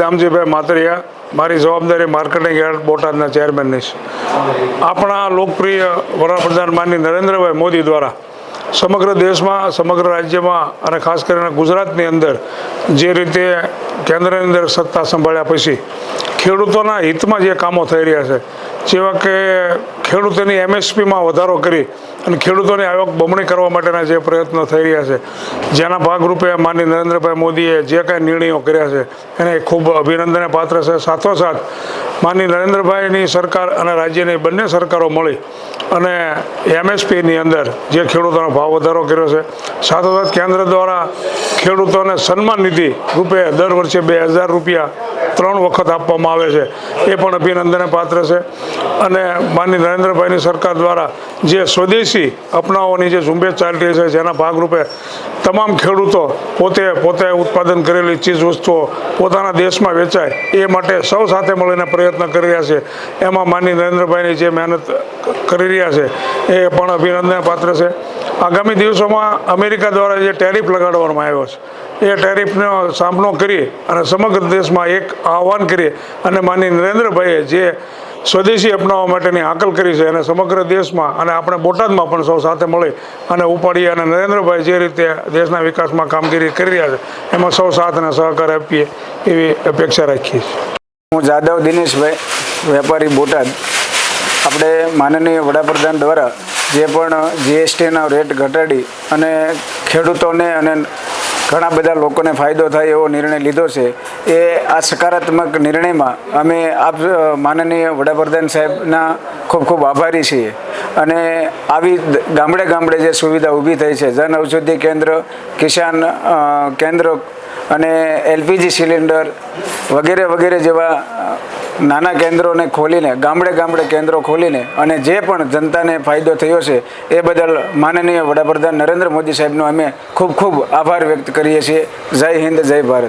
શામજીભાઈ માતરિયા, મારી જવાબદારી marketing yard બોટાદના ચેરમેનની છે. આપણા લોકપ્રિય વડાપ્રધાન માનનીય નરેન્દ્રભાઈ મોદી દ્વારા સમગ્ર દેશમાં, સમગ્ર રાજ્યમાં અને ખાસ કરીને ગુજરાતની અંદર જે રીતે કેન્દ્રની અંદર સત્તા સંભાળ્યા પછી ખેડૂતોના હિતમાં જે કામો થઈ રહ્યા છે, જેવા કે ખેડૂતોની MSPમાં વધારો કરી અને ખેડૂતોની આવક બમણી કરવા માટેના જે પ્રયત્નો થઈ રહ્યા છે, જેના ભાગરૂપે માનનીય નરેન્દ્રભાઈ મોદીએ જે કાંઈ નિર્ણયો કર્યા છે એને ખૂબ અભિનંદનને પાત્ર છે. સાથોસાથ માનનીય નરેન્દ્રભાઈની સરકાર અને રાજ્યની બંને સરકારો મળી અને MSPની અંદર જે ખેડૂતોનો ભાવ વધારો કર્યો છે, સાથોસાથ કેન્દ્ર દ્વારા ખેડૂતોને સન્માન નિધિ રૂપે દર વર્ષે 2000 રૂપિયા 3 વખત આપવામાં આવે છે, એ પણ અભિનંદનને પાત્ર છે. અને માનનીય નરેન્દ્રભાઈની સરકાર દ્વારા જે સ્વદેશી અપનાવવાની જે ઝુંબેશ ચાલી રહી છે, જેના ભાગરૂપે તમામ ખેડૂતો પોતે ઉત્પાદન કરેલી ચીજ વસ્તુઓ પોતાના દેશમાં વેચાય એ માટે સૌ સાથે મળીને પ્રયત્ન કરી રહ્યા છે. એમાં માનનીય નરેન્દ્રભાઈની જે મહેનત કરી રહ્યા છે એ પણ અભિનંદનને પાત્ર છે. આગામી દિવસોમાં અમેરિકા દ્વારા જે ટેરિફ લગાડવામાં આવ્યો છે એ ટેરિફનો સામનો કરી અને સમગ્ર દેશમાં એક આહ્વાન કરી અને માનનીય નરેન્દ્રભાઈએ જે સ્વદેશી અપનાવવા માટેની હાકલ કરી છે અને સમગ્ર દેશમાં અને આપણે બોટાદમાં પણ સૌ સાથે મળી અને ઉપાડીએ અને નરેન્દ્રભાઈ જે રીતે દેશના વિકાસમાં કામગીરી કરી રહ્યા છે એમાં સૌ સાથ અને સહકાર આપીએ એવી અપેક્ષા રાખીએ છીએ. હું જાદવ દિનેશભાઈ, વેપારી બોટાદ. આપણે માનનીય વડાપ્રધાન દ્વારા જે પણ GSTના રેટ ઘટાડી અને ખેડૂતોને અને ઘણા બધા લોકોને ફાયદો થાય એવો નિર્ણય લીધો છે. એ આ સકારાત્મક નિર્ણયમાં અમે આપ માનનીય વડાપ્રધાન સાહેબના ખૂબ ખૂબ આભારી છીએ. અને આવી ગામડે ગામડે જે સુવિધા ઊભી થઈ છે, જન ઔષધિ કેન્દ્ર, કિસાન કેન્દ્ર અને LPG સિલિન્ડર વગેરે વગેરે જેવા નાના કેન્દ્રોને ખોલીને, ગામડે ગામડે કેન્દ્રો ખોલીને અને જે પણ જનતાને ફાયદો થયો છે એ બદલ માનનીય વડાપ્રધાન નરેન્દ્ર મોદી સાહેબનો અમે ખૂબ ખૂબ આભાર વ્યક્ત કરીએ છીએ. જય હિન્દ, જય ભારત.